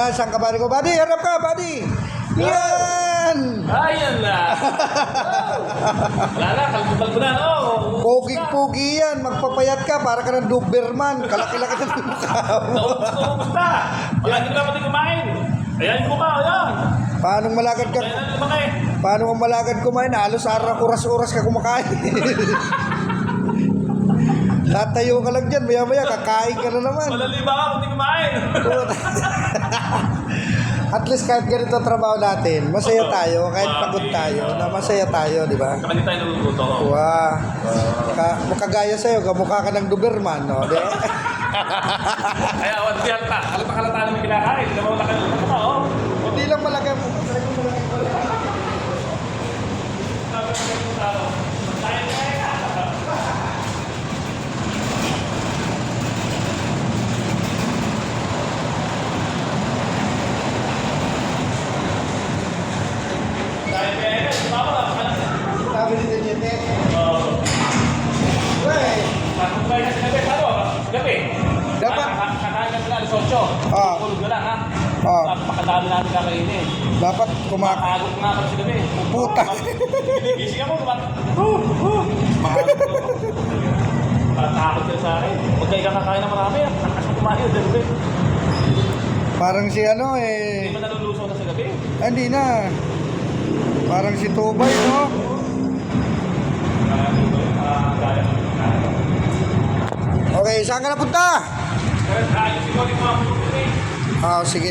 Yan, saan ka buddy ko? Buddy, harap ka, buddy. Yan. Ayan na. Wala na, kalbal ko na. Puging-pugi yan. Magpapayat ka para ka ng Doberman. Kalaki-laki na ng mukha mo. Naubos na. Malagin na pati kumain. Ayan yung mukha, ayan. Paano malagad ka? Ayan na naman eh. Paano kang malagad kumain? Halos oras-oras ka kumakain. Tatayo ka lang dyan. Maya-maya, kakain ka na naman. Malaliba ka pati kumain. At least kahit ganito trabaho natin, masaya tayo, kahit pagod tayo, na masaya tayo, di ba? Kapag tayo naluluto. Wow. Kagaya sa'yo, kamukha ka ng Doberman, no? Di? Kaya, wala pa. Halata namin kinakain. Hindi naman wala kayo. Hindi lang malaki mo. Sabi ni Tejete. Wey. Dapat. Kakain ka sila alas 8. Tulog na lang ha. Pakadami natin kakainin. Dapat Makakagod nga kami sa gabi. Puta. Gising ako. Takot sila sa akin. Huwag kayo kakakain na marami. Ang kasang kumain sa gabi. Parang si ano Hindi ba nalulusaw na sa gabi? Hindi na. Parang si Tubay, no? Okay, saan ka napunta? Ayos ikaw yung mga puto eh. Sige.